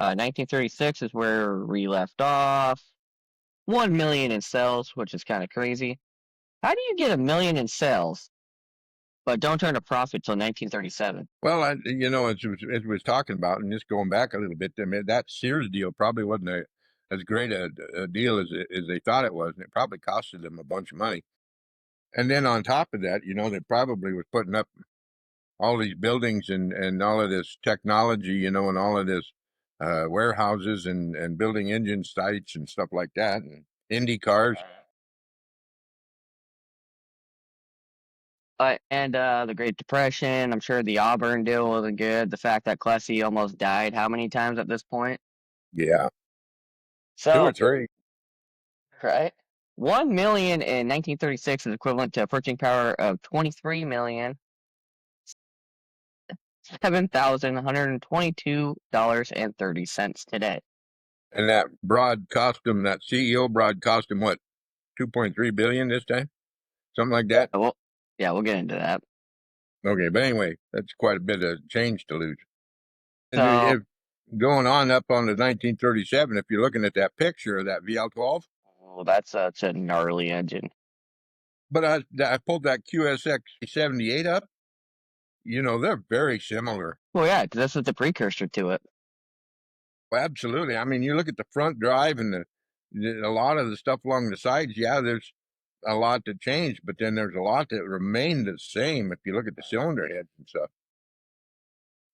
1936 is where we left off. 1 million in sales, which is kind of crazy. How do you get 1 million in sales, but don't turn a profit till 1937? Well, as we was talking about, and just going back a little bit, I mean, that Sears deal probably wasn't as great a deal as they thought it was, and it probably costed them a bunch of money. And then on top of that, they probably was putting up all these buildings and all of this technology, and all of this warehouses and building engine sites and stuff like that, and Indy cars. And the Great Depression, I'm sure the Auburn deal wasn't good. The fact that Plessy almost died how many times at this point? Yeah, two or So, three. right? 1 million in 1936 is equivalent to a purchasing power of 23 million, $7,122.30 today. And that broad cost them, that CEO broad cost him what, 2.3 billion this time, something like that. Well, yeah, we'll get into that. Okay, but anyway, that's quite a bit of change to lose. And So, if going on up on to 1937, if you're looking at that picture of that VL12, well, that's such a gnarly engine. but I pulled that QSX 78 up. They're very similar. Well, yeah, because this is the precursor to it. Well, absolutely. I mean, you look at the front drive and a lot of the stuff along the sides. Yeah, there's a lot that changed, but then there's a lot that remained the same if you look at the cylinder heads and stuff.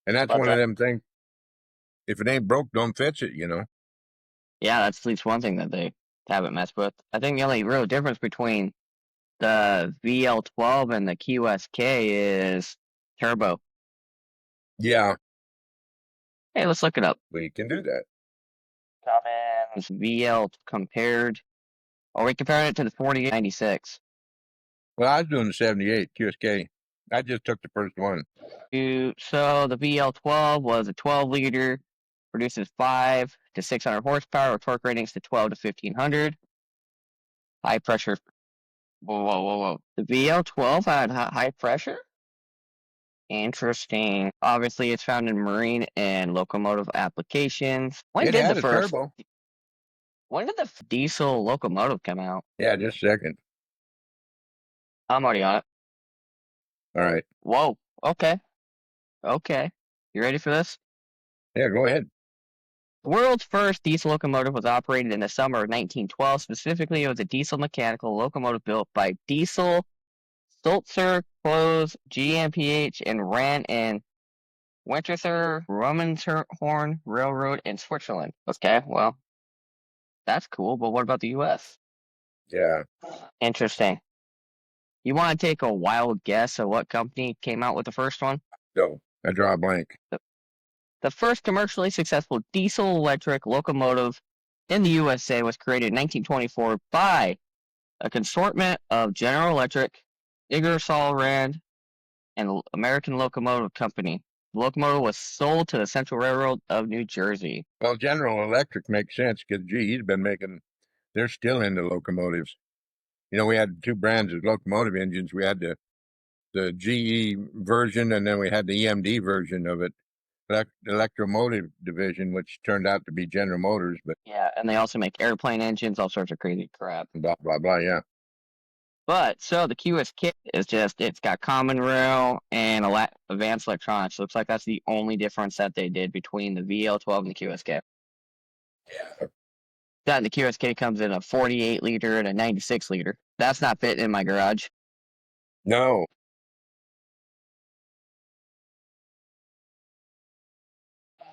And that's But one of them things. If it ain't broke, don't fix it. yeah, that's at least one thing that they haven't messed with. I think the only real difference between the VL12 and the QSK is turbo. Yeah, Hey, let's look it up. we can do that. Cummins VL compared. Are we comparing it to the 4896? Well, I was doing the 78 QSK. I just took the first one. So the VL12 was a 12-liter, produces 5 to 600 horsepower, with torque ratings to 12 to 1500. High pressure. Whoa, whoa, whoa, whoa. The VL12 had high pressure? Interesting. Obviously, it's found in marine and locomotive applications. It had a turbo. When did the diesel locomotive come out? Yeah, just a second. I'm already on it. All right. Whoa. Okay. Okay. You ready for this? Yeah, go ahead. The world's first diesel locomotive was operated in the summer of 1912. Specifically, it was a diesel mechanical locomotive built by Diesel, Sulzer, Close, GmbH, and ran in Winterthur Romanshorn Railroad in Switzerland. Okay, well, that's cool, but what about the U.S.? Yeah. Interesting. You want to take a wild guess of what company came out with the first one? So I draw a blank. The first commercially successful diesel-electric locomotive in the USA was created in 1924 by a consortium of General Electric, Ingersoll Rand, and American Locomotive Company. The locomotive was sold to the Central Railroad of New Jersey. Well, General Electric makes sense because GE's been they're still into locomotives. We had two brands of locomotive engines. We had the GE version, and then we had the EMD version of it, Electromotive Division, which turned out to be General Motors. But Yeah, and they also make airplane engines, all sorts of crazy crap. blah blah blah. Yeah. But so the QSK is it's got common rail and advanced electronics. Looks like that's the only difference that they did between the VL12 and the QSK. Yeah. That the QSK comes in a 48 liter and a 96 liter. That's not fitting in my garage. No.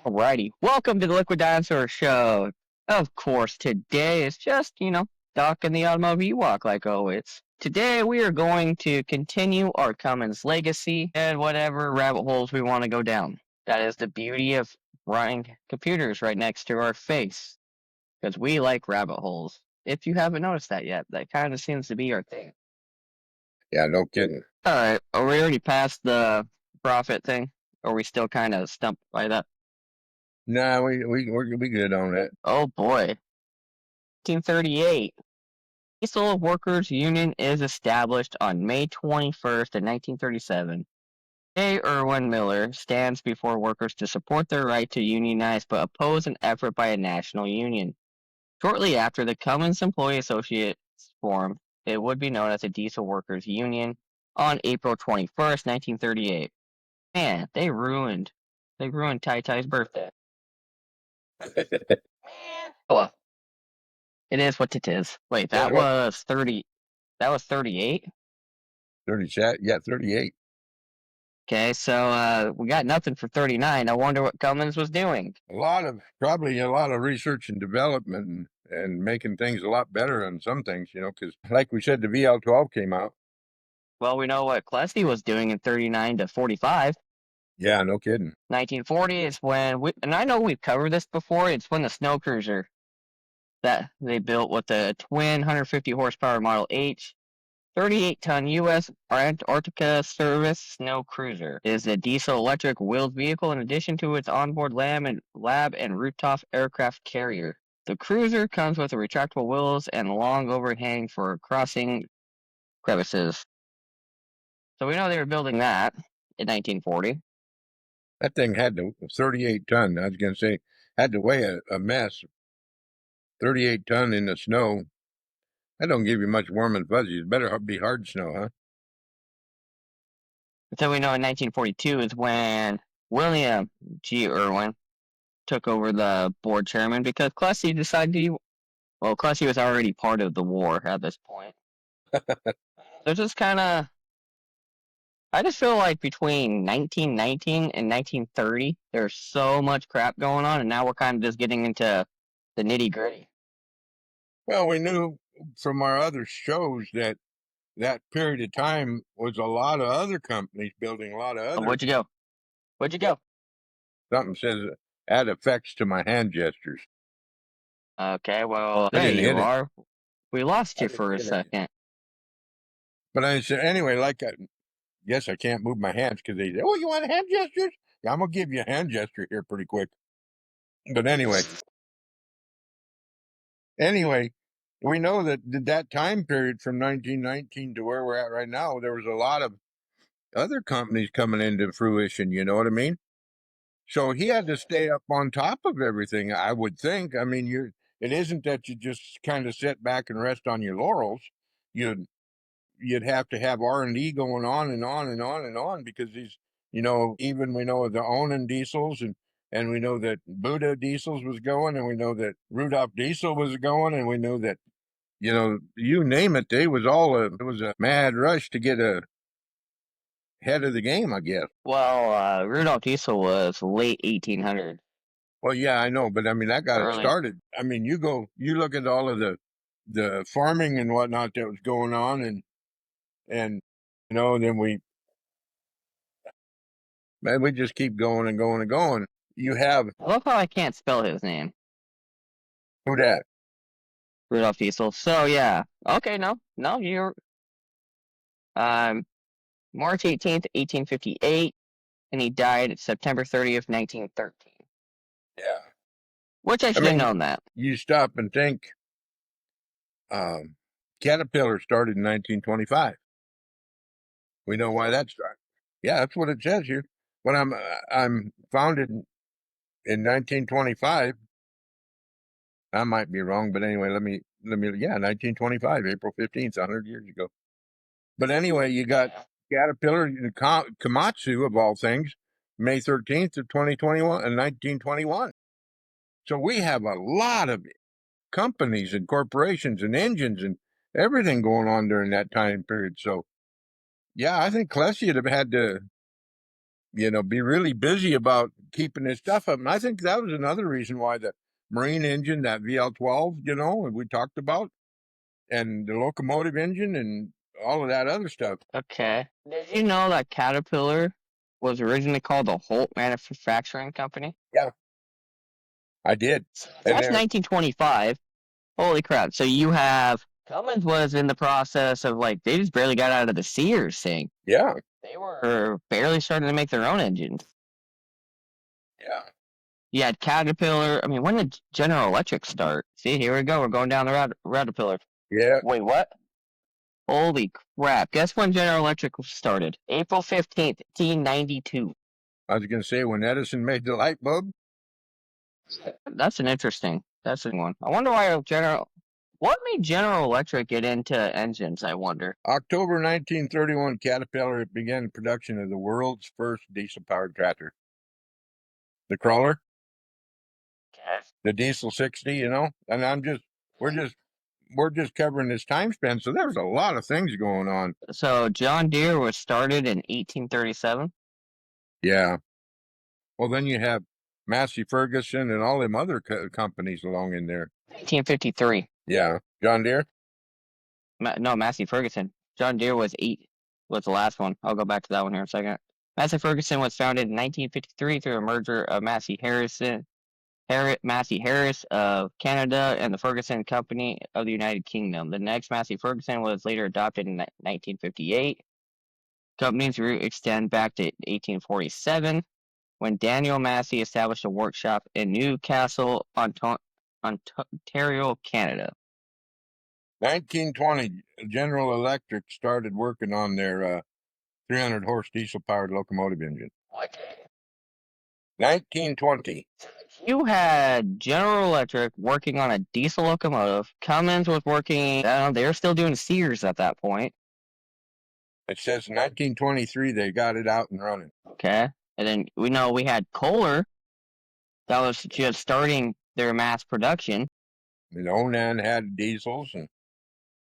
Alrighty, welcome to the Liquid Dinosaur Show. Of course, today is just, Doc and the Automotive Ewok like always. Today we are going to continue our Cummins legacy and whatever rabbit holes we want to go down. That is the beauty of running computers right next to our face. Because we like rabbit holes. If you haven't noticed that yet, that kind of seems to be our thing. Yeah, no kidding. Alright, are we already past the profit thing? Or are we still kind of stumped by that? Nah, we good on that. Oh boy. 1938. Diesel Workers Union is established on May 21st of 1937. A. Erwin Miller stands before workers to support their right to unionize but oppose an effort by a national union. Shortly after the Cummins Employee Associates formed, it would be known as the Diesel Workers Union on April 21st, 1938. Man, they ruined Tai Tai's birthday. Oh, well, it is what it is. Wait, Yeah, that was 38? 38. Okay, so we got nothing for 39. I wonder what Cummins was doing. Probably a lot of research and development and making things a lot better on some things, because like we said, the VL12 came out. Well, we know what Klesse was doing in 39 to 45. Yeah, no kidding. 1940 is when and I know we've covered this before, it's when the snow cruiser that they built with the twin 150 horsepower Model H 38-ton U.S. Antarctica service snow cruiser is a diesel-electric wheeled vehicle in addition to its onboard lab and rooftop aircraft carrier. The cruiser comes with retractable wheels and long overhang for crossing crevices. So we know they were building that in 1940. That thing had to 38 ton. I was going to say, had to weigh a mess. 38 ton in the snow. That don't give you much warm and fuzzy. It better be hard snow, huh? So we know in 1942 is when William G. Irwin took over the board chairman because Klesse decided Klesse was already part of the war at this point. So just kind of, I just feel like between 1919 and 1930, there's so much crap going on, and now we're kind of just getting into the nitty gritty. Well, we knew from our other shows that period of time was a lot of other companies building a lot of Oh, other. where'd you go? Where'd you go? Something says add effects to my hand gestures. Okay, well, I there didn't you hit it. are. We lost I you didn't for a hit it. second. But I said, anyway, yes, I can't move my hands because they say, oh, you want hand gestures? Yeah, I'm going to give you a hand gesture here pretty quick. But anyway, we know that time period from 1919 to where we're at right now, there was a lot of other companies coming into fruition. You know what I mean? So he had to stay up on top of everything, I would think. I mean, it isn't that you just kind of sit back and rest on your laurels. You'd you'd have to have R&D going on and on and on and on because even we know the Onan diesels and we know that Buddha diesels was going and we know that Rudolph diesel was going and we know that you name it, it was a mad rush to get ahead of the game, I guess. Well, Rudolph Diesel was late 1800s. Well, yeah, I know, but I mean that got it Early. started. I mean, you look at all of the farming and whatnot that was going on, and then we just keep going and going and going. You have I love how I can't spell his name, who that? Rudolph Diesel. So yeah, okay, no, you're um March 18th, 1858, and he died September 30th, 1913. Yeah, Which I I should have mean, known that. you stop and think. Um, Caterpillar started in 1925. We know why that started. Yeah, that's what it says here. When I'm founded in 1925. I might be wrong, but anyway, yeah, 1925, April 15th, 100 years ago. But anyway, you got Caterpillar, Komatsu of all things, May 13th of 2021 and 1921. So we have a lot of companies and corporations and engines and everything going on during that time period. So yeah, I think Klesse would have had to, be really busy about keeping his stuff up. And I think that was another reason why the marine engine, that VL12, we talked about, and the locomotive engine and all of that other stuff. Okay. Did you know that Caterpillar was originally called the Holt Manufacturing Company? Yeah, I did. And That's there, 1925. Holy crap. So you have Cummins was in the process of they just barely got out of the Sears thing. yeah, They were barely starting to make their own engines. yeah, You had Caterpillar. I mean, when did General Electric start? See, here we go. We're going down the Caterpillar. yeah. Wait, what? Holy crap. Guess when General Electric started? April 15th, 1892. I was going to say when Edison made the light bulb. That's that's a one. I wonder why what made General Electric get into engines, I wonder? October 1931, Caterpillar began production of the world's first diesel-powered tractor. The crawler, Okay. the Diesel 60, and we're just covering this time span. So there's a lot of things going on. So John Deere was started in 1837. Yeah. Well, then you have Massey Ferguson and all them other companies along in there. 1853. Yeah. John Deere? No, Massey Ferguson. John Deere was the last one. I'll go back to that one here in a second. Massey Ferguson was founded in 1953 through a merger of Massey Harris of Canada and the Ferguson Company of the United Kingdom. The next Massey Ferguson was later adopted in 1958. Company's root extend back to 1847 when Daniel Massey established a workshop in Newcastle, Ontario, Canada. 1920, General Electric started working on their 300 horse diesel powered locomotive engine. What? 1920. You had General Electric working on a diesel locomotive. Cummins was working, they were still doing Sears at that point. It says 1923 they got it out and running. Okay. And then we know we had Kohler that was just starting their mass production. And Onan had diesels. And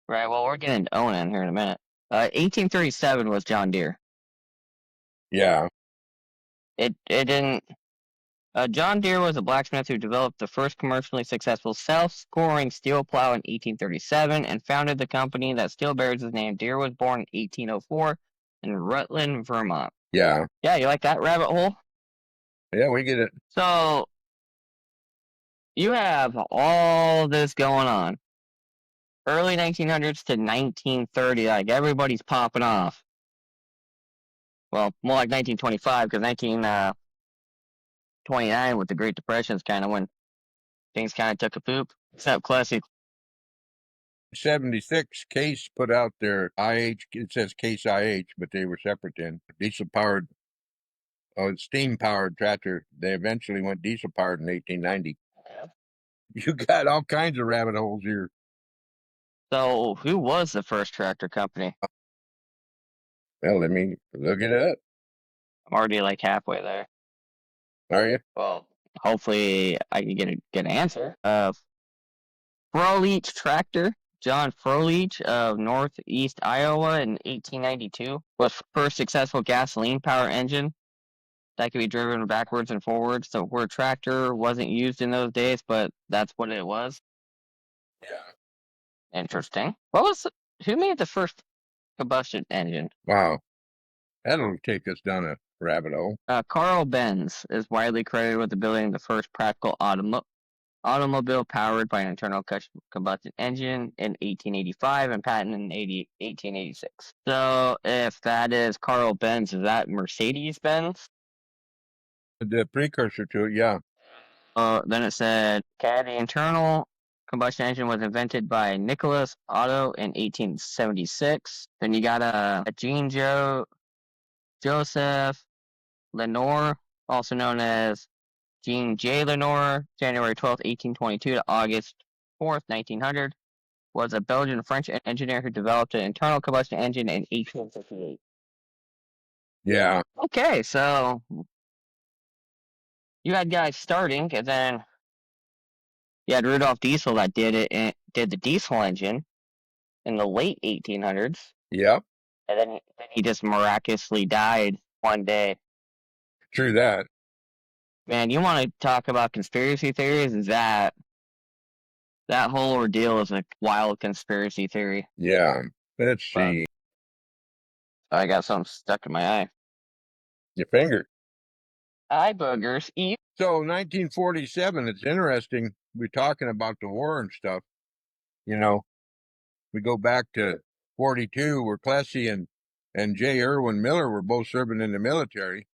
Right, well, we're getting to Onan here in a minute. 1837 was John Deere. yeah. It didn't. John Deere was a blacksmith who developed the first commercially successful self-scoring steel plow in 1837 and founded the company that still bears his name. Deere was born in 1804 in Rutland, Vermont. Yeah. Yeah, you like that rabbit hole? Yeah, we get it. So, you have all this going on. Early 1900s to 1930, like everybody's popping off. Well, more like 1925, because 1929 with the Great Depression is kind of when things kind of took a poop. Except classic. 76, Case put out their IH. It says Case IH, but they were separate then. Diesel powered, steam powered tractor. They eventually went diesel powered in 1890. You got all kinds of rabbit holes here. So, who was the first tractor company? Well, let me look it up. I'm already like halfway there. Are you? Well, hopefully I can get an answer. Froelich Tractor. John Froelich of Northeast Iowa in 1892 was first successful gasoline power engine that could be driven backwards and forwards. The word tractor wasn't used in those days, but that's what it was. Yeah. Interesting. Who made the first combustion engine? Wow. That'll take us down a rabbit hole. Carl Benz is widely credited with the building of the first practical automobile powered by an internal combustion engine in 1885 and patented in 1886. So if that is Carl Benz, is that Mercedes-Benz? The precursor to it, yeah. Then it said, okay, the internal combustion engine was invented by Nicholas Otto in 1876. Then you got a Joseph Lenore, also known as Jean J. Lenore, January 12, 1822 to August 4th, 1900, was a Belgian-French engineer who developed an internal combustion engine in 1858. Yeah. Okay, so you had guys starting, and then you had Rudolf Diesel that did the diesel engine in the late 1800s. Yep. And then he just miraculously died one day. True that. Man, you want to talk about conspiracy theories? Is that whole ordeal is a wild conspiracy theory. Yeah. Let's see. I got something stuck in my eye. Your finger. Eye boogers. So 1947, it's interesting. We're talking about the war and stuff. You know, we go back to 42 where Plessy and J. Erwin Miller were both serving in the military.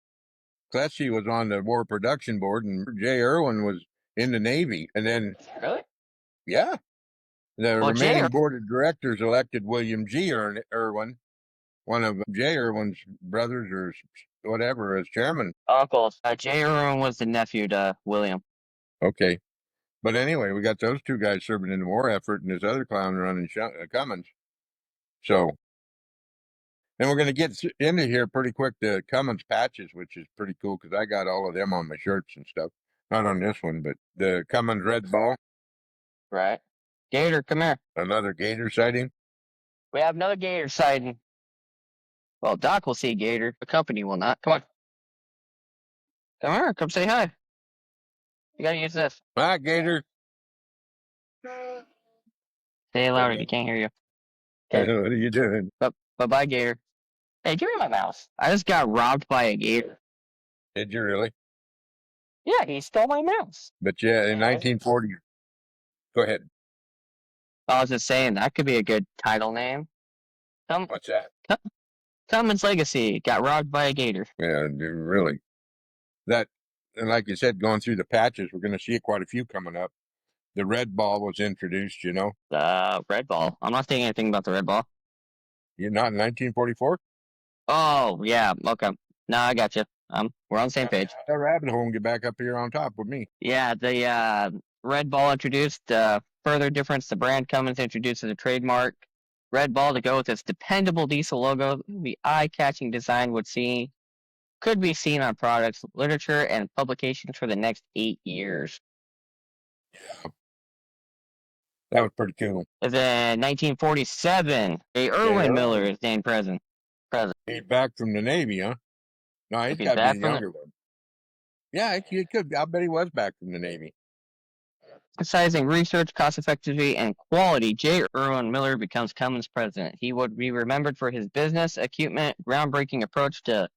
Plessy was on the war production board and J. Irwin was in the Navy. And then, Really? yeah. The Well, remaining board of directors elected William G. Erwin, one of J. Irwin's brothers or whatever, as chairman. uncles. J. Irwin was the nephew to William. Okay. But anyway, we got those two guys serving in the war effort and this other clown running Cummins. So, and we're going to get into here pretty quick the Cummins patches, which is pretty cool because I got all of them on my shirts and stuff. Not on this one, but the Cummins red ball. Right. Gator, come here. Another gator sighting. We have another gator sighting. Well, Doc will see gator. The company will not. Come on. Come here. Come say hi. You gotta use this. Ah, gator. Say it louder. He can't hear you. Okay. What are you doing? Bye-bye, gator. Hey, give me my mouse. I just got robbed by a gator. Did you really? Yeah, he stole my mouse. But yeah, in 1940. Go ahead. I was just saying, that could be a good title name. What's that? Cummins Legacy. Got robbed by a gator. Yeah, really. That, and like you said, going through the patches, we're going to see quite a few coming up. The red ball was introduced, you know. The red ball. I'm not saying anything about the red ball. You're not in 1944? Oh, yeah. Okay. No, I got you. We're on the same page. That rabbit hole and get back up here on top with me. Yeah, the red ball introduced. Further difference, the brand Cummins introduces a trademark. Red ball to go with its dependable diesel logo. The eye-catching design could be seen on products, literature, and publications for the next 8 years. Yeah. That was pretty cool. And then 1947, Erwin Miller is named president. He's back from the Navy, huh? No, he's got to be a younger one. Yeah, he could. I bet he was back from the Navy. Emphasizing research, cost effectivity, and quality, J. Erwin Miller becomes Cummins president. He would be remembered for his business acumen, groundbreaking approach to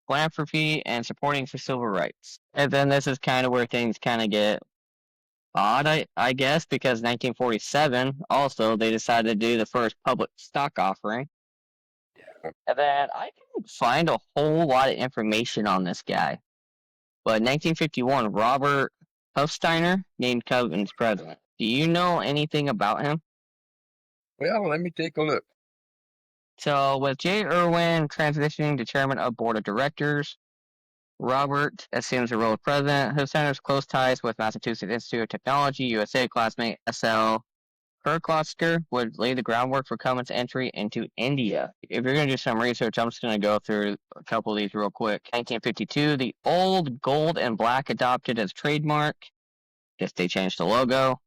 philanthropy, and supporting for civil rights. And then this is kind of where things kind of get odd, I guess, because 1947, also, they decided to do the first public stock offering. Yeah. And then I didn't find a whole lot of information on this guy. But in 1951, Robert Hofsteiner named Cummins president. Do you know anything about him? Well, let me take a look. So, with J. Irwin transitioning to chairman of board of directors, Robert assumes the role of president. Hofsteiner's close ties with Massachusetts Institute of Technology, USA classmate S.L. Kirklosker would lay the groundwork for Cummins' entry into India. If you're going to do some research, I'm just going to go through a couple of these real quick. 1952, the old gold and black adopted as trademark. Guess they changed the logo.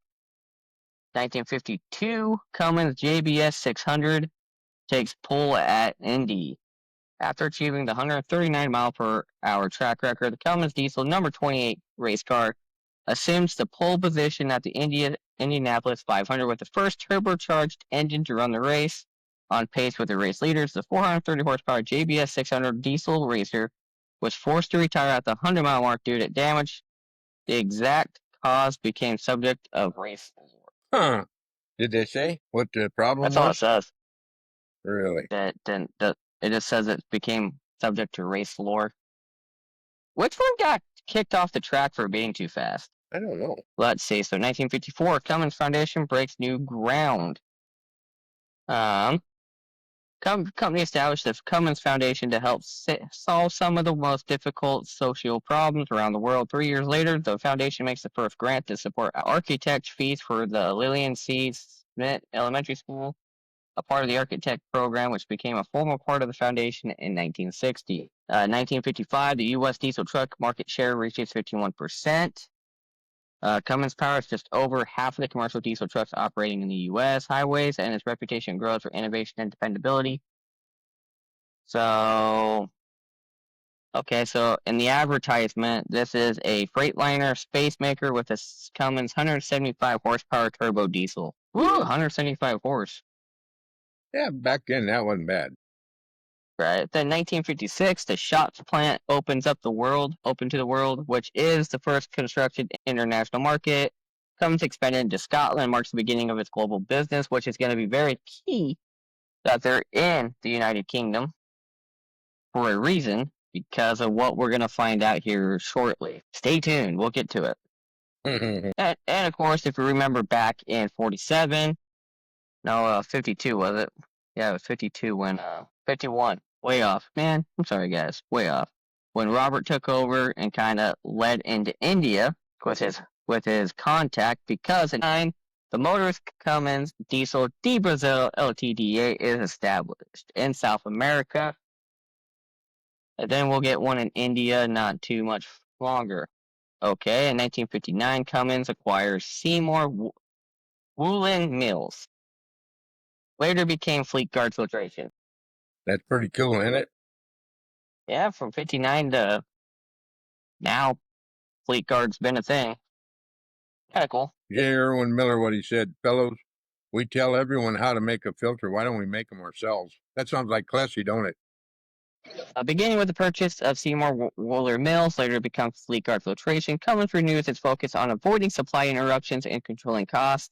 1952, Cummins JBS 600 takes pole at Indy. After achieving the 139 mile per hour track record, the Cummins Diesel number 28 race car assumes the pole position at the Indianapolis 500 with the first turbocharged engine to run the race. On pace with the race leaders, the 430 horsepower JBS 600 diesel racer was forced to retire at the 100-mile mark due to damage. The exact cause became subject of race lore. Huh. Did they say what the problem was? That's all it says. Really? It just says it became subject to race lore. Which one got kicked off the track for being too fast? I don't know. Let's see. So 1954, Cummins Foundation breaks new ground. Company established the Cummins Foundation to help solve some of the most difficult social problems around the world. 3 years later, the foundation makes the first grant to support architect fees for the Lillian C. Smith Elementary School, a part of the architect program, which became a formal part of the foundation in 1960. 1955, the U.S. diesel truck market share reaches 51%. Cummins powers just over half of the commercial diesel trucks operating in the U.S. highways, and its reputation grows for innovation and dependability. So, okay, so in the advertisement, this is a Freightliner space maker with a Cummins 175 horsepower turbo diesel. Woo, 175 horse. Yeah, back then that wasn't bad. Right. Then 1956, the Shots plant open to the world, which is the first constructed international market. Cummins expanded into Scotland, marks the beginning of its global business, which is going to be very key that they're in the United Kingdom for a reason, because of what we're going to find out here shortly. Stay tuned. We'll get to it. And of course, if you remember back in 47, No, 52 was it? Yeah, it was 52 when 51. Way off, man. I'm sorry, guys. Way off. When Robert took over and kind of led into India with his contact, because in time the motorist Cummins Diesel de Brazil Ltda is established in South America. And then we'll get one in India not too much longer. Okay, in 1959, Cummins acquires Seymour Woolen Mills. Later became Fleet Guard Filtration. That's pretty cool, isn't it? Yeah, from 59 to now, Fleet Guard's been a thing. Kind of cool. J. Erwin Miller, what he said, fellows, we tell everyone how to make a filter. Why don't we make them ourselves? That sounds like Klesse, don't it? Beginning with the purchase of Seymour Wooler Mills, later to become Fleet Guard Filtration, Cummins renews its focus on avoiding supply interruptions and controlling costs.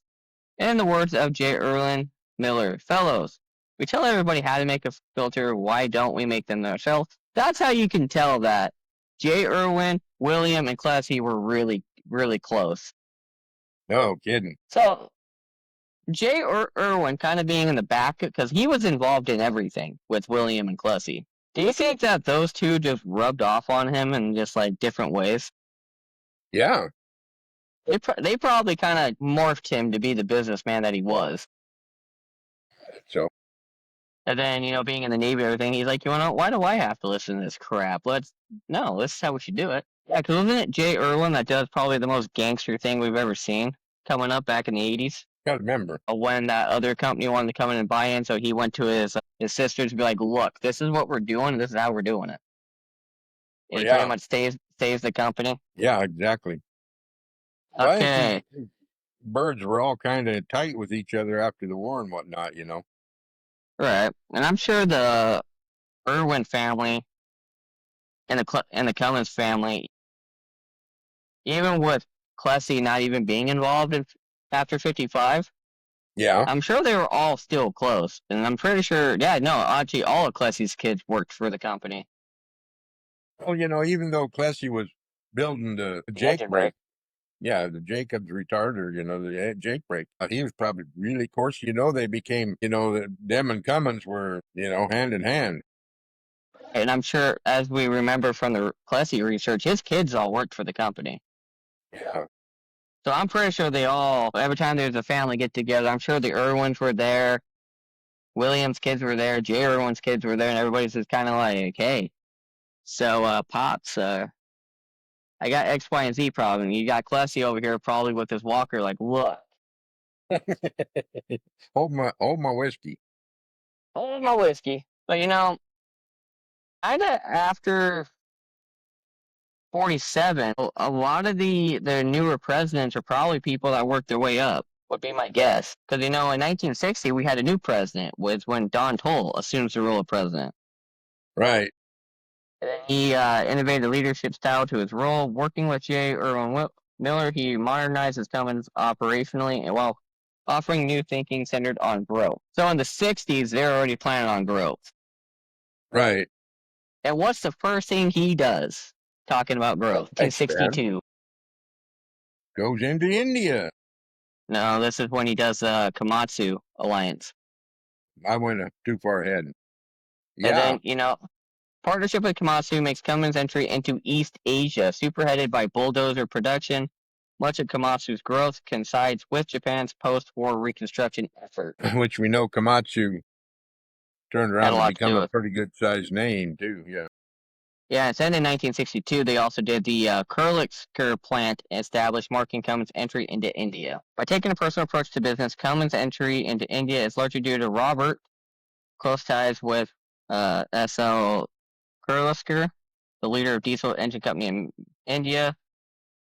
In the words of J. Erwin Miller, fellows, we tell everybody how to make a filter. Why don't we make them ourselves? That's how you can tell that J. Erwin, William, and Klesse were really, really close. No kidding. So J. Erwin kind of being in the back because he was involved in everything with William and Klesse. Do you think that those two just rubbed off on him in just like different ways? Yeah. They probably kind of morphed him to be the businessman that he was. So. And then, being in the Navy and everything, he's like, why do I have to listen to this crap? This is how we should do it. Yeah, because wasn't it Jay Irwin that does probably the most gangster thing we've ever seen coming up back in the 80s? Gotta remember. When that other company wanted to come in and buy in, so he went to his sisters to be like, look, this is what we're doing, this is how we're doing it. And he pretty much saves the company. Yeah, exactly. Okay. Well, I think these birds were all kind of tight with each other after the war and whatnot, Right. And I'm sure the Irwin family and the Cummins family, even with Klesse not even being involved after 55, yeah, I'm sure they were all still close. And I'm pretty sure, actually all of Klesse's kids worked for the company. Well, even though Klesse was building the Jake brake, the Jacobs retarder, the Jake brake, he was probably really, of course, they became, them and Cummins were, hand in hand. And I'm sure, as we remember from the Klesse research, his kids all worked for the company. Yeah. So I'm pretty sure every time there's a family get together, I'm sure the Irwins were there, William's kids were there, Jay Irwin's kids were there, and everybody's just kind of like, hey, so, Pops, I got X, Y, and Z problem. You got Klesse over here probably with his walker, like, look. hold my whiskey. Hold my whiskey. But, after 47, a lot of the newer presidents are probably people that worked their way up, would be my guess. Because, in 1960, we had a new president, was when Don Toll assumes the role of president. Right. He innovated leadership style to his role. Working with J. Erwin Miller, he modernized his Cummins operationally and while offering new thinking centered on growth. So in the 60s, they're already planning on growth. Right. And what's the first thing he does talking about growth? 1962. Goes into India. No, this is when he does Komatsu Alliance. I went too far ahead. Yeah. And then, partnership with Komatsu makes Cummins' entry into East Asia, superheaded by bulldozer production. Much of Komatsu's growth coincides with Japan's post-war reconstruction effort. Which we know Komatsu turned around to become a pretty good-sized name, too, yeah. Yeah, and then in 1962, they also did the Kirloskar plant established, marking Cummins' entry into India. By taking a personal approach to business, Cummins' entry into India is largely due to Robert, close ties with S.L. Kirloskar, the leader of diesel engine company in India,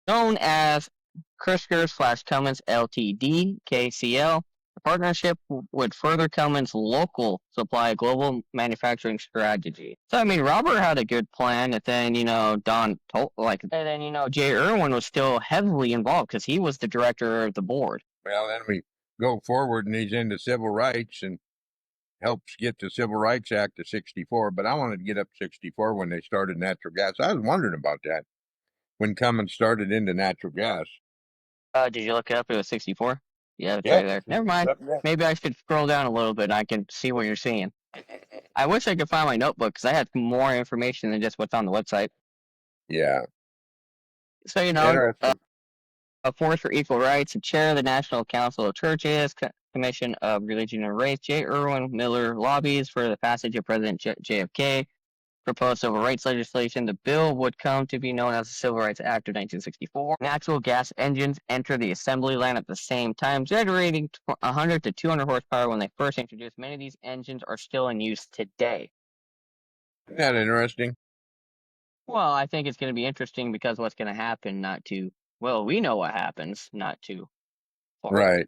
known as Kirloskar/Cummins Ltd, KCL. The partnership would further Cummins' local supply global manufacturing strategy. So, Robert had a good plan, and then, Don told, and then, Jay Irwin was still heavily involved because he was the director of the board. Well, then we go forward, and he's into civil rights and helps get the Civil Rights Act of 64, but I wanted to get up to 64 when they started natural gas. I was wondering about that, when Cummins started into natural gas. Did you look it up? It was 64? Yeah, it's Yeah, right there. Never mind. up there. Maybe I should scroll down a little bit and I can see what you're seeing. I wish I could find my notebook because I had more information than just what's on the website. Yeah, So, interesting. a force for equal rights, the chair of the National Council of Churches, Commission of Religion and Race, J. Erwin Miller lobbies for the passage of President JFK proposed civil rights legislation. The bill would come to be known as the Civil Rights Act of 1964. Natural gas engines enter the assembly line at the same time, generating 100 to 200 horsepower when they first introduced. Many of these engines are still in use today. Isn't that interesting? Well, I think it's going to be interesting because what's going to happen, not to, well, we know what happens, not too far. Right.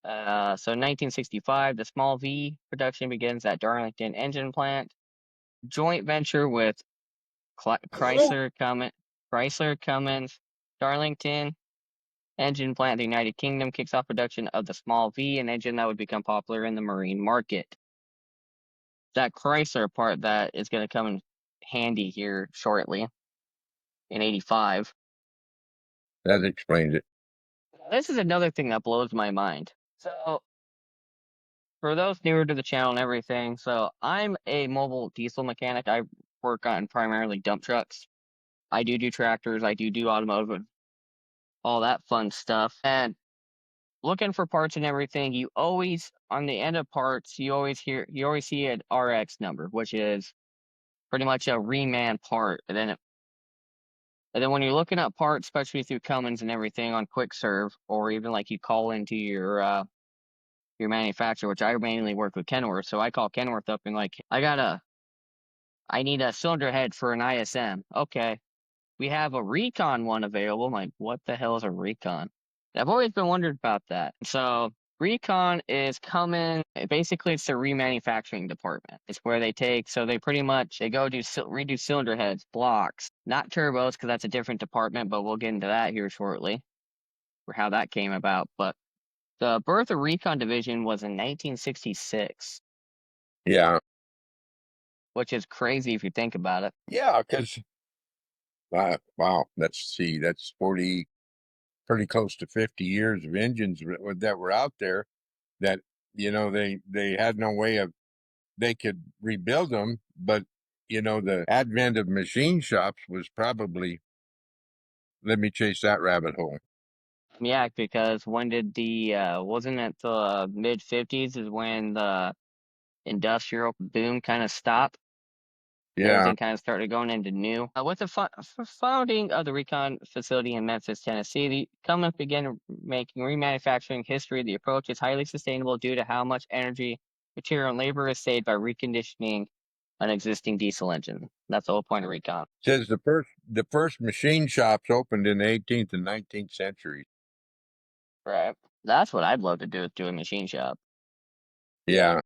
So 1965, the small V production begins at Darlington Engine Plant, joint venture with Chrysler, Cummins, Darlington Engine Plant, the United Kingdom kicks off production of the small V, an engine that would become popular in the marine market. That Chrysler part that is going to come in handy here shortly in 85. That explains it. This is another thing that blows my mind. So, for those newer to the channel and everything, so I'm a mobile diesel mechanic. I work on primarily dump trucks. I do tractors. I do automotive, all that fun stuff. And looking for parts and everything, you always, on the end of parts, you always see an RX number, which is pretty much a reman part. And then when you're looking at parts, especially through Cummins and everything on quick serve, or even like you call into your manufacturer, which I mainly work with Kenworth, so I call Kenworth up and like, I need a cylinder head for an ISM. Okay, we have a Recon one available. I'm like, what the hell is a Recon? I've always been wondering about that. So Recon is coming. Basically, it's the remanufacturing department. It's where they take. So they pretty much they go redo cylinder heads, blocks, not turbos because that's a different department. But we'll get into that here shortly, for how that came about. But the birth of Recon Division was in 1966, Yeah. which is crazy if you think about it. Yeah, because wow, let's see, that's 40, pretty close to 50 years of engines that were out there that, they had no way of, they could rebuild them, but, the advent of machine shops was probably, let me chase that rabbit hole. Yeah, because when did the wasn't it the mid 50s is when the industrial boom kind of stopped? Yeah, Everything kind of started going into new. With the founding of the Recon facility in Memphis, Tennessee, the Cummins began making remanufacturing history. The approach is highly sustainable due to how much energy, material, and labor is saved by reconditioning an existing diesel engine. That's the whole point of Recon. says the first machine shops opened in the 18th and 19th centuries. Right. That's what I'd love to do, is do a machine shop. Yeah,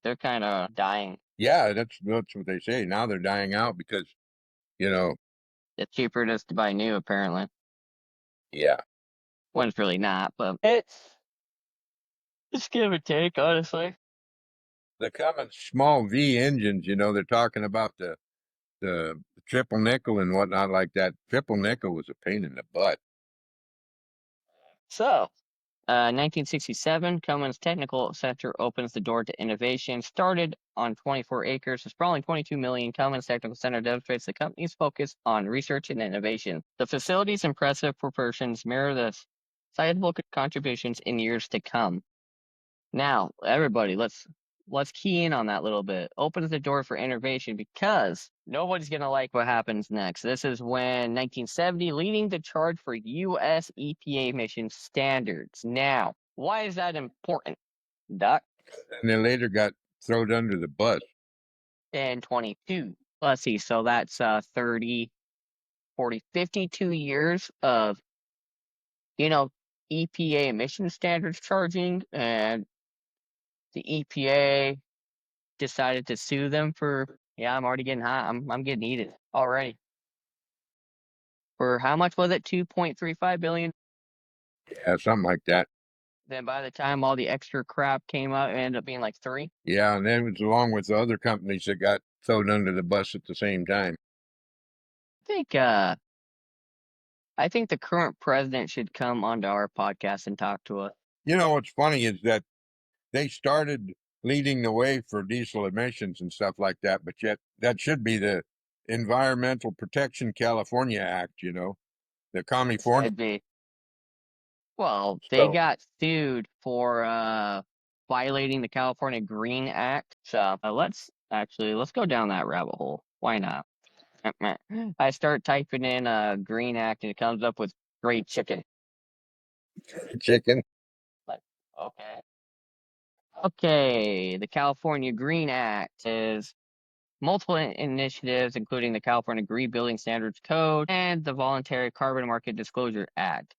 They're kind of dying. yeah, that's what they say. Now they're dying out because, you know, It's cheaper just to buy new, apparently. yeah, When it's really not, but it's give or take, honestly. the Cummins small V engines. They're talking about the triple nickel and whatnot like that. Triple nickel was a pain in the butt. So, 1967, Cummins Technical Center opens the door to innovation. Started on 24 acres, sprawling 22 million, Cummins Technical Center demonstrates the company's focus on research and innovation. The facility's impressive proportions mirror the sizable contributions in years to come. Now, everybody, let's key in on that a little bit. Opens the door for innovation because nobody's gonna like what happens next. This is when 1970 leading the charge for U.S. EPA emission standards. Now, why is that important, Doc? And then later got thrown under the bus. And 22. Let's see. So that's 30, 40, 52 years of EPA emission standards charging, and the EPA decided to sue them for, yeah, I'm already getting hot. I'm getting heated already. For how much was it? 2.35 billion. Yeah, something like that. Then by the time all the extra crap came out, it ended up being like 3. Yeah, and then it was along with the other companies that got thrown under the bus at the same time. I think I think the current president should come onto our podcast and talk to us. You know what's funny is that they started leading the way for diesel emissions and stuff like that, but yet that should be the Environmental Protection California Act, the California. Should be. Well, they So got sued for violating the California Green Act. So let's go down that rabbit hole. Why not? I start typing in Green Act and it comes up with great chicken. chicken. Like, okay. Okay, the California Green Act is multiple initiatives, including the California Green Building Standards Code and the Voluntary Carbon Market Disclosure Act.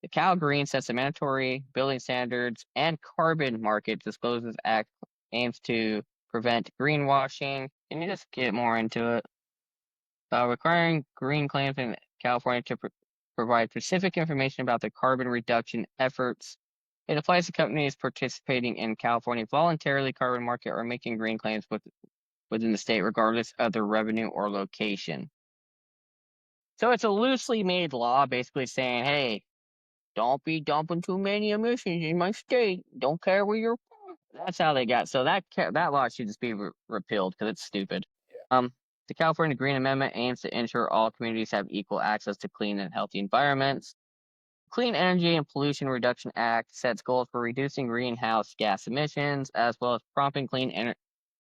The Cal Green sets the mandatory building standards and Carbon Market Disclosures Act aims to prevent greenwashing. Can you just get more into it? Requiring green claims in California to provide specific information about the carbon reduction efforts. It applies to companies participating in California's voluntarily carbon market or making green claims within the state, regardless of their revenue or location. So it's a loosely made law basically saying, hey, don't be dumping too many emissions in my state. Don't care where you're from. That's how they got. So that law should just be repealed because it's stupid. The California Green Amendment aims to ensure all communities have equal access to clean and healthy environments. Clean Energy and Pollution Reduction Act sets goals for reducing greenhouse gas emissions as well as prompting clean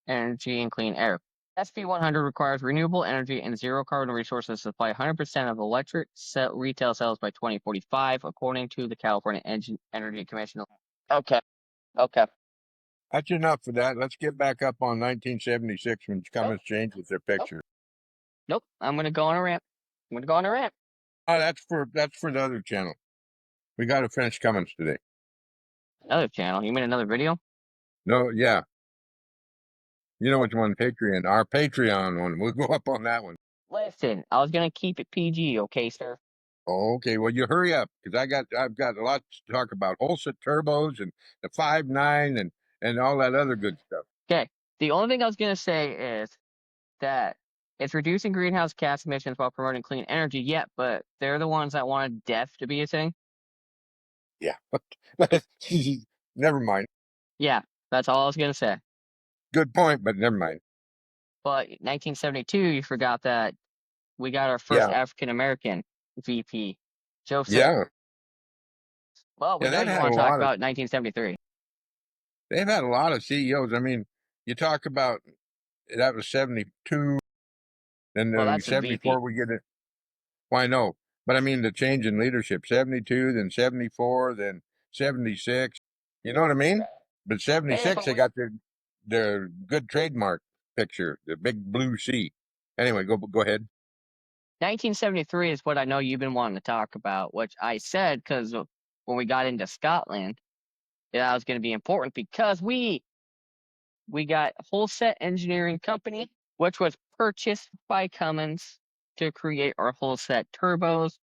energy and clean air. SB 100 requires renewable energy and zero carbon resources to supply 100% of electric retail sales by 2045, according to the California Energy Commission. Okay. That's enough for that. Let's get back up on 1976 when Cummins changed with their picture. Nope. I'm going to go on a rant. Oh, that's for the other channel. We got to finish Cummins today. Another channel? You mean another video? No, yeah. You know which one? Patreon. Our Patreon one. We'll go up on that one. Listen, I was going to keep it PG, okay, sir? Okay, well, you hurry up because I've got a lot to talk about. Holset turbos and the 5.9 and all that other good stuff. Okay. The only thing I was going to say is that it's reducing greenhouse gas emissions while promoting clean energy. Yeah, but they're the ones that wanted DEF to be a thing. Yeah, never mind. Yeah, that's all I was going to say. Good point, but never mind. But 1972, you forgot that we got our first African American VP, Joseph. Yeah. Well, we know you want to talk about 1973. They've had a lot of CEOs. I mean, you talk about that was 72. Then in 74 we get it. Well, I know, but I mean the change in leadership. 72, then 74, then 76. You know what I mean? But 76, they got their good trademark picture, the big blue sea. Anyway, go ahead. 1973 is what I know you've been wanting to talk about, which I said because when we got into Scotland, that was going to be important because we got Holset Engineering Company, which was purchased by Cummins to create our Holset turbos,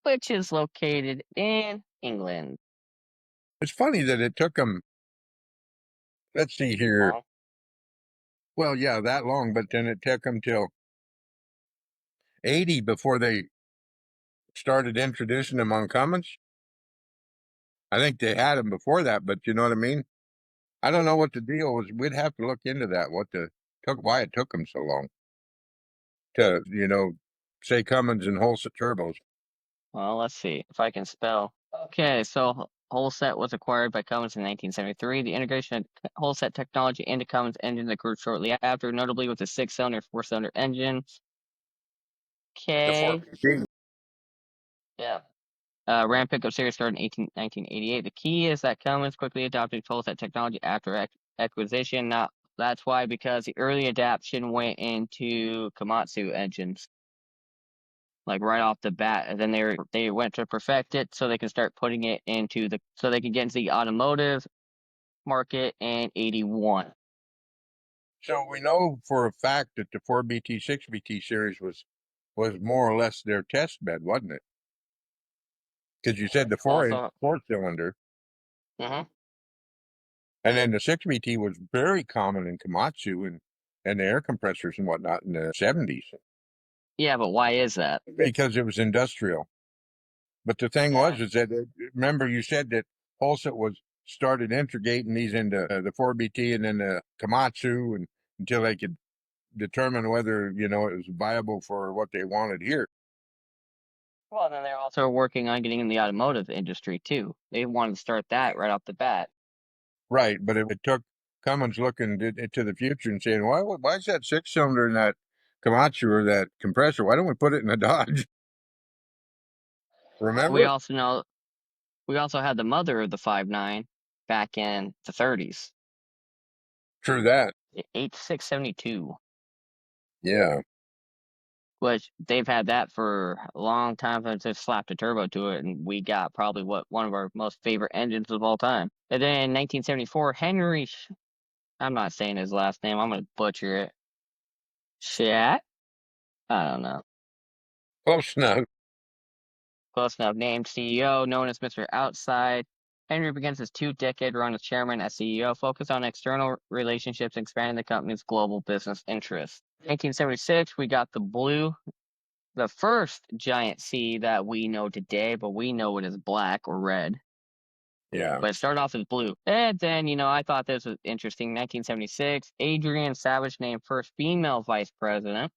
which is located in England. It's funny that it took them, let's see here. Well, yeah, that long, but then it took them till 80 before they started introducing them on Cummins. I think they had them before that, but you know what I mean? I don't know what the deal was. We'd have to look into that, why it took them so long to, say Cummins and Holset turbos. Well, let's see if I can spell. Okay, so Holset was acquired by Cummins in 1973. The integration of Holset technology into Cummins engine occurred shortly after, notably with the 6-cylinder, 4-cylinder engines. Okay. Yeah. Ram pickup series started in 1988. The key is that Cummins quickly adopted Holset technology after acquisition. That's why, because the early adoption went into Komatsu engines, like right off the bat, and then they went to perfect it so they can start putting it so they can get into the automotive market in 81. So we know for a fact that the 4BT, 6BT series was more or less their test bed, wasn't it? Because you said the 4-cylinder. Mm-hmm. And then the 6BT was very common in Komatsu and the air compressors and whatnot in the 70s. Yeah, but why is that? Because it was industrial. But the thing was, is that remember you said that Holset was started integrating these into the 4BT and then the Komatsu, and until they could determine whether it was viable for what they wanted here. Well, then they're also working on getting in the automotive industry too. They wanted to start that right off the bat. Right, but it took Cummins looking into the future and saying, why is that 6-cylinder in that Komatsu or that compressor? Why don't we put it in a Dodge? We Remember? also know we also had the mother of the 5.9 back in the 30s, True that. 8672, Yeah. which they've had that for a long time since they slapped a turbo to it, and we got probably one of our most favorite engines of all time. And then in 1974, Henry, I'm not saying his last name, I'm gonna butcher it. Shat? I don't know. Close enough. Close enough. Named CEO, known as Mr. Outside. Henry begins his 2-decade run as chairman as CEO, focused on external relationships, expanding the company's global business interests. 1976, we got the blue, the first giant C that we know today, but we know it as black or red. Yeah. But it started off as blue. And then, I thought this was interesting. 1976, Adrienne Savage named first female vice president.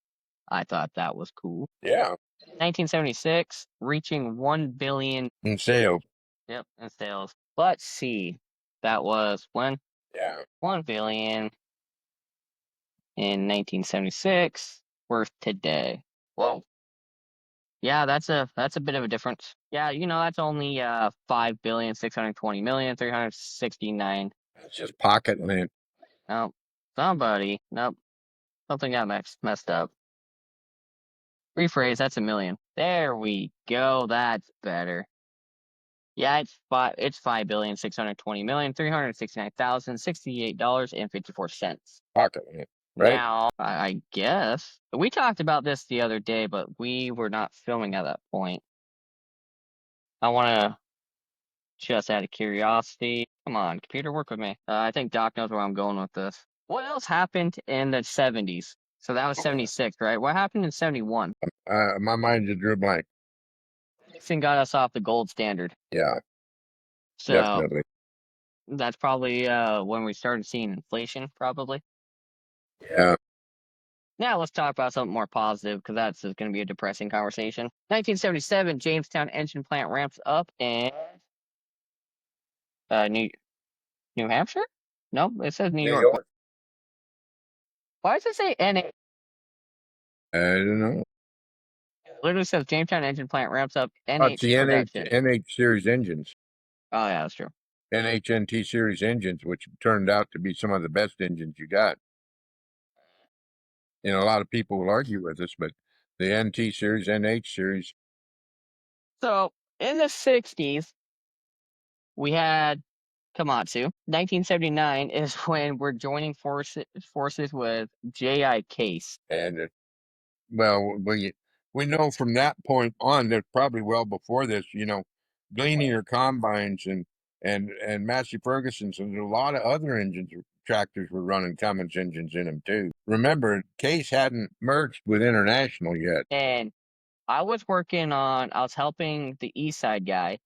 I thought that was cool. Yeah. 1976, reaching 1 billion. In sales. Yep, in sales. Let's see. That was when? Yeah. 1 billion in 1976 worth today. Whoa. Yeah, that's a bit of a difference. Yeah, that's only 5,620,369. It's just pocket land. Nope. Nope. Something got messed up. Rephrase, that's a million. There we go. That's better. Yeah, it's 5,620,369,068.54. Pocket land. Right? Now, I guess we talked about this the other day, but we were not filming at that point. I want to just out of curiosity. Come on, computer, work with me. I think Doc knows where I'm going with this. What else happened in the 70s? So that was 76, right? What happened in 71? My mind just drew a blank. Nixon got us off the gold standard. Yeah, So definitely. that's probably when we started seeing inflation, probably. Yeah. Now let's talk about something more positive, because that's going to be a depressing conversation. 1977, Jamestown engine plant ramps up in New Hampshire? No, it says New New York. York. Why does it say NA? I don't know. It literally says Jamestown engine plant ramps up Oh, it's NH the production. NH series engines. Oh yeah, that's true. NHNT series engines, which turned out to be some of the best engines you got. A lot of people will argue with us, but the NT series, NH series. So in the 60s, we had Komatsu. 1979 is when we're joining forces with J.I. Case. And well, we know from that point on that probably well before this, Gleanier combines and Massey Ferguson's and a lot of other engines, tractors were running Cummins engines in them too. Remember, Case hadn't merged with International yet. And I was helping the East Side guy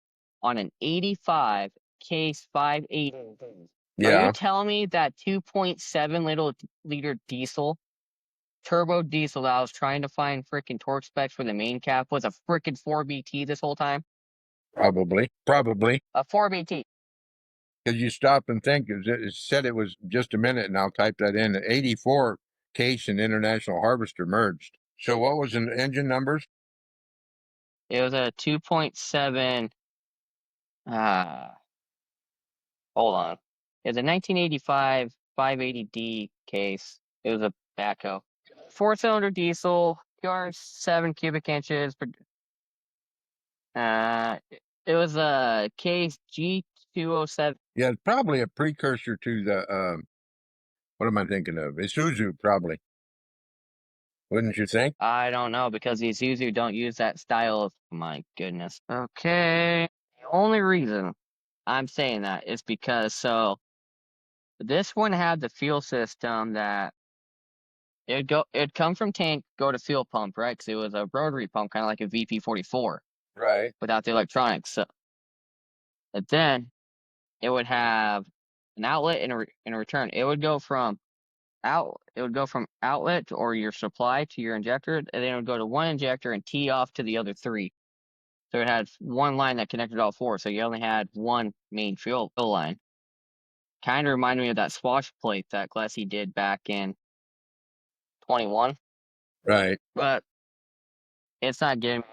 on an 85 Case 580. Are you Yeah, telling me that 2.7 liter diesel, turbo diesel that I was trying to find freaking torque specs for the main cap was a freaking 4BT this whole time? probably. A 4BT. Because you stop and think, it said it was just a minute, and I'll type that in. 84 Case and International Harvester merged. So what was the engine numbers? It was a 2.7. Hold on. It was a 1985 580D case. It was a backhoe. 4-cylinder diesel, PR 7 cubic inches. It was a case G207. Yeah, it's probably a precursor to the, what am I thinking of? Isuzu, probably. Wouldn't you think? I don't know, because the Isuzu don't use that style of. My goodness. Okay. The only reason I'm saying that is because this one had the fuel system that it'd come from tank, go to fuel pump, right? Because it was a rotary pump, kind of like a VP44. Right. without the electronics. So, but then it would have an outlet and a return. It would go from outlet or your supply to your injector, and then it would go to one injector and tee off to the other three. So it had one line that connected all four. So you only had one main fuel line. Kind of reminded me of that swash plate that Glassy did back in 21, Right. but it's not getting.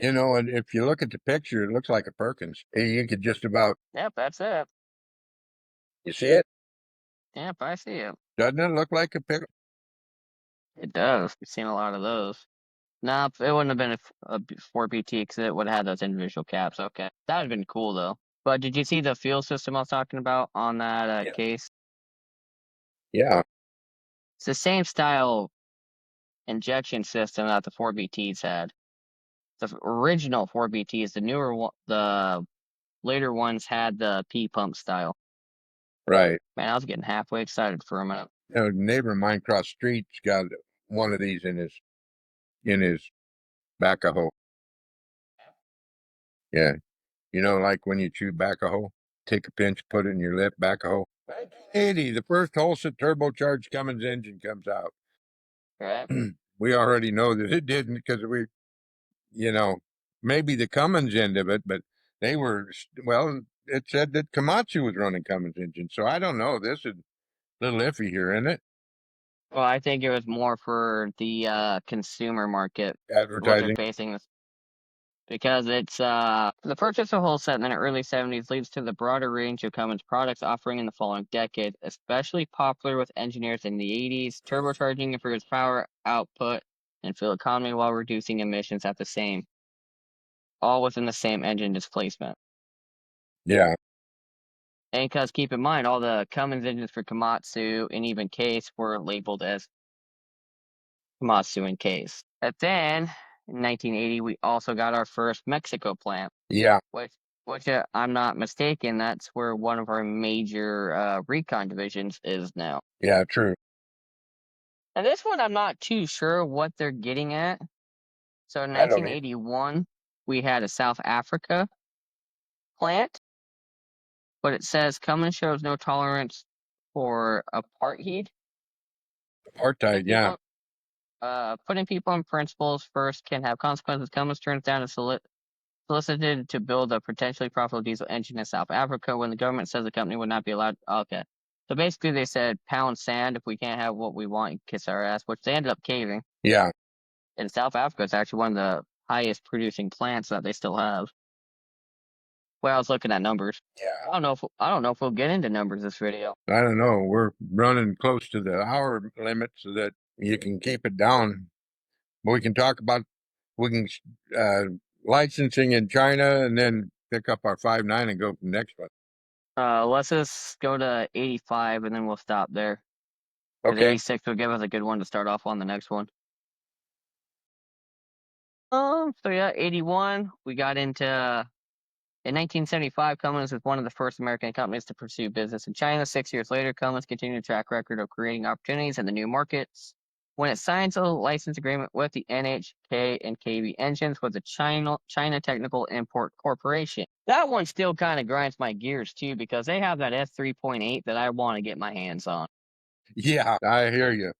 You know, and if you look at the picture, it looks like a Perkins. You could just about, Yep, that's it. you see it? Yep, I see it. Doesn't it look like a pick? It does. We've seen a lot of those. Nah, it wouldn't have been a 4BT because it would have had those individual caps. Okay. That would have been cool, though. But did you see the fuel system I was talking about on that Yeah. case? Yeah. It's the same style injection system that the 4BTs had. The original 4BTs, the later ones had the P pump style. Right. Man, I was getting halfway excited for a minute. A neighbor of mine across the street's got one of these in his backhoe. Yeah. You know, like when you chew backhoe, take a pinch, put it in your lip, backhoe. 1980, the first Holset turbocharged Cummins engine comes out. Right? We already know that it didn't because you know, maybe the Cummins end of it, but they were, well, it said that Komatsu was running Cummins engine. So I don't know. This is a little iffy here, isn't it? Well, I think it was more for the consumer market, what they're Advertising. basing this because it's the purchase of whole set in the early 70s leads to the broader range of Cummins products offering in the following decade, especially popular with engineers in the 80s, turbocharging improves power output and fuel economy while reducing emissions at the same, all within the same engine displacement. Yeah. And because keep in mind, all the Cummins engines for Komatsu and even Case were labeled as Komatsu and Case. But then in 1980, we also got our first Mexico plant. Yeah. Which I'm not mistaken, that's where one of our major Recon divisions is now. Yeah. True. And this one, I'm not too sure what they're getting at. So in I don't know. 1981, we had a South Africa plant, but it says Cummins shows no tolerance for apartheid. Putting Apartheid. Yeah. people, putting people in principles first can have consequences. Cummins turns down a solicited to build a potentially profitable diesel engine in South Africa when the government says the company would not be allowed. Okay. So basically, they said pound sand if we can't have what we want, kiss our ass, which they ended up caving. Yeah. And South Africa is actually one of the highest producing plants that they still have. Well, I was looking at numbers. Yeah. I don't know if we'll get into numbers this video. I don't know. We're running close to the hour limit so that you can keep it down. We can talk about we can uh, licensing in China and then pick up our 5.9 and go from the next one. Let's just go to 85 and then we'll stop there. Because Okay. 86 will give us a good one to start off on the next one. So yeah, 81, we got into in 1975, Cummins was one of the first American companies to pursue business in China. 6 years later, Cummins continued a track record of creating opportunities in the new markets. When it signs a license agreement with the NHK and KB engines with the China Technical Import Corporation. That one still kind of grinds my gears too because they have that F3.8 that I want to get my hands on. Yeah, I hear you.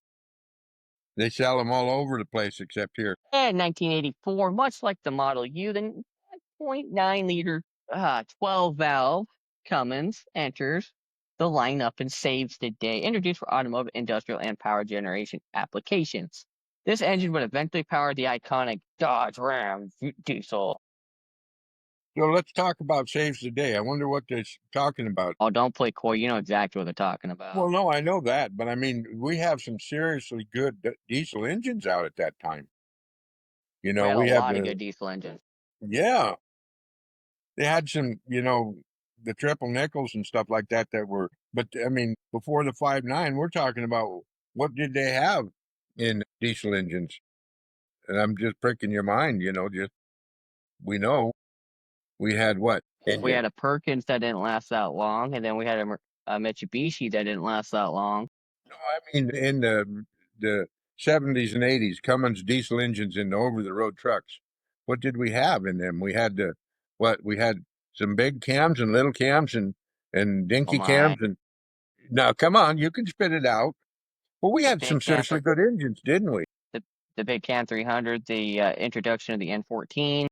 They sell them all over the place except here. And 1984, much like the Model U, the 0.9 liter 12 valve Cummins enters the lineup and saves the day, introduced for automotive, industrial, and power generation applications. This engine would eventually power the iconic Dodge Ram diesel. So let's talk about saves the day. I wonder what they're talking about. Oh, don't play coy. You know exactly what they're talking Well, about. no, I know that, but I mean, we have some seriously good diesel engines out at that time. You We know, had a we have lot of good diesel engines. yeah, they had some, the triple nickels and stuff like that but I mean, before the 5.9, we're talking about what did they have in diesel engines? And I'm just pricking your mind, just we know we had what We engine? had a Perkins that didn't last that long, and then we had a Mitsubishi that didn't last that long. No, I mean in the 70s and 80s, Cummins diesel engines in the over the road trucks. what did we have in them? We had we had some big cams and little cams and Oh dinky my, cams. And now, come on, you can spit it out. Well, we the had big some can, seriously good engines, didn't we? the, the big can 300, the introduction of the N14,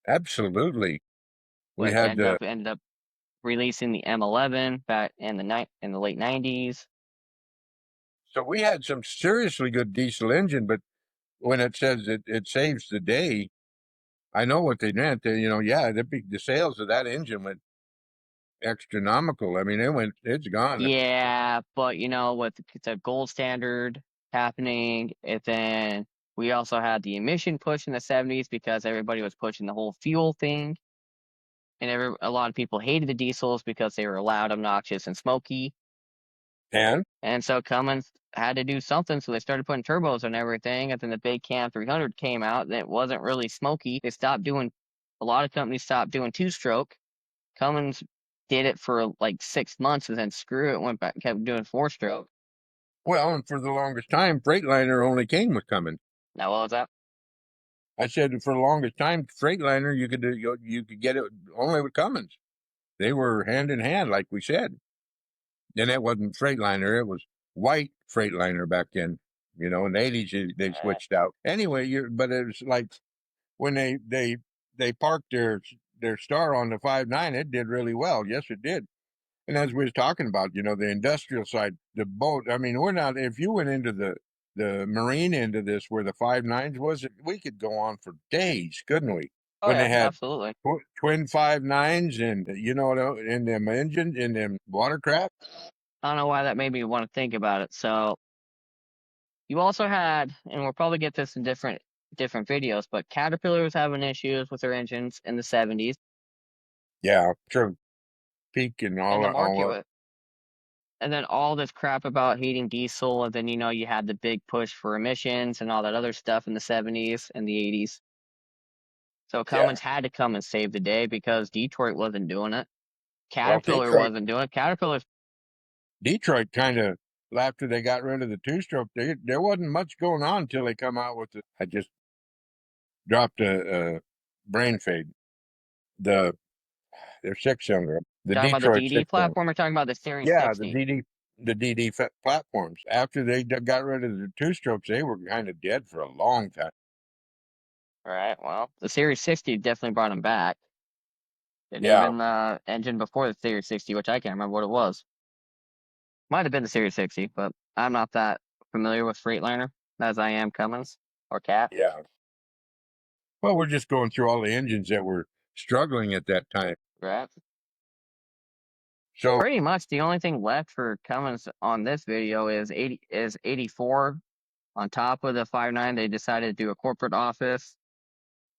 Absolutely. We which had ended up releasing the M11 back in the late 90s. so we had some seriously good diesel engine, but when it says it saves the day, I know what they meant. Yeah, the sales of that engine went astronomical. I mean, it's gone. Yeah, but with the gold standard happening, and then we also had the emission push in the 70s because everybody was pushing the whole fuel thing, and a lot of people hated the diesels because they were loud, obnoxious, and smoky. And And so Cummins had to do something, so they started putting turbos on everything. And then the big Cam 300 came out, and it wasn't really smoky. A lot of companies stopped doing two-stroke. Cummins did it for like 6 months, and then screw it, went back, kept doing four-stroke. well, and for the longest time, Freightliner only came with Cummins. Now, what was that? I said for the longest time, Freightliner you could get it only with Cummins. They were hand in hand, like we said. And it wasn't Freightliner; it was white Freightliner back then. In the '80s they switched out. Anyway, but it was like when they parked their star on the 5.9, it did really well. Yes, it did. And as we was talking about, the industrial side, the boat. I mean, we're not. If you went into the marine end of this, where the 5.9s was, we could go on for days, couldn't we? Oh, When yeah, they had absolutely. twin 5.9s, and in them engines, in them watercraft. I don't know why that made me want to think about it. So you also had, and we'll probably get this in different videos, but Caterpillar was having issues with their engines in the 70s, Yeah, true. Peak and and the all market was, and then all this crap about heating diesel, and then you had the big push for emissions and all that other stuff in the 70s and the 80s. So yeah. Cummins had to come and save the day because Detroit wasn't doing it. Well, Caterpillar wasn't doing it. Detroit kind of after they got rid of the two-stroke, there wasn't much going on until they come out with the. I just dropped a brain fade. The Their six-cylinder, the Talking about the Detroit DD six-cylinder. platform or talking about the Series Yeah, 60? the DD platforms. After they got rid of the two-strokes, they were kind of dead for a long time. Right. Well, the Series 60 definitely brought them back. And Yeah, even the engine before the Series 60, which I can't remember what it was. Might have been the Series 60, but I'm not that familiar with Freightliner as I am Cummins or Cat. yeah. Well, we're just going through all the engines that were struggling at that time. Right. So Pretty much the only thing left for Cummins on this video is 84. On top of the 5.9, they decided to do a corporate office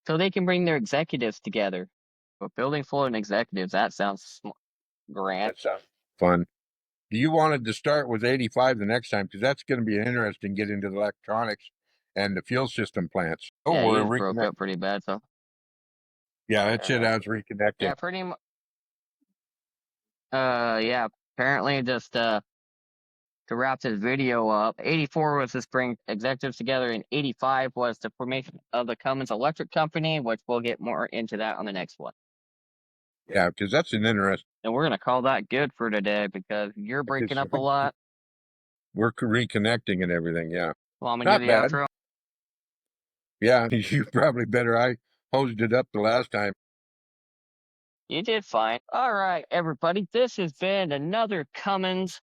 so they can bring their executives together. But building full of executives, that sounds grand. that sounds fun. Do you wanted to start with 85 the next time? Because that's going to be interesting. Get into the electronics and the fuel system plants. Oh, Yeah, you we're just broke reconnect. up pretty bad, so Yeah, that's fair it. enough. I was reconnecting. Yeah, pretty much. Yeah. Apparently, just to wrap this video up, 84 was to bring executives together, and 85 was the formation of the Cummins Electric Company, which we'll get more into that on the next one. Yeah, because that's an interesting. And we're gonna call that good for today because you're breaking Because up a lot. we're reconnecting and everything. Yeah, Well, I'm gonna do not the bad. outro. Yeah, you probably better. I hosed it up the last time. You did fine. All right, everybody. This has been another Cummins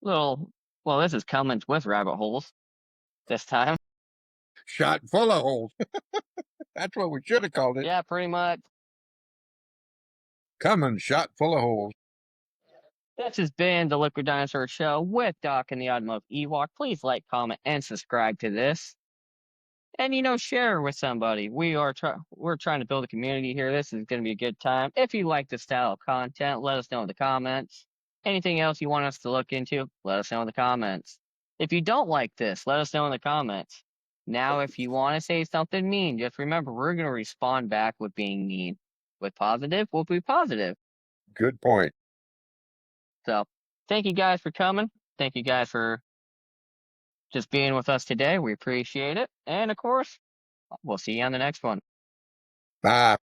little. Well, this is Cummins with rabbit holes this time. Shot full of holes. That's what we should have called it. Yeah, pretty much. Coming, shot full of holes. This has been the Liquid Dinosaur Show with Doc and the Automotive Ewok. Please like, comment, and subscribe to this. And share with somebody. We're trying to build a community here. This is going to be a good time. If you like this style of content, let us know in the comments. Anything else you want us to look into, let us know in the comments. If you don't like this, let us know in the comments. Now, if you want to say something mean, just remember we're going to respond back with being mean. With positive, we'll be positive. Good point. So, thank you guys for coming. Thank you guys for just being with us today. We appreciate it. And of course, We'll see you on the next one. Bye.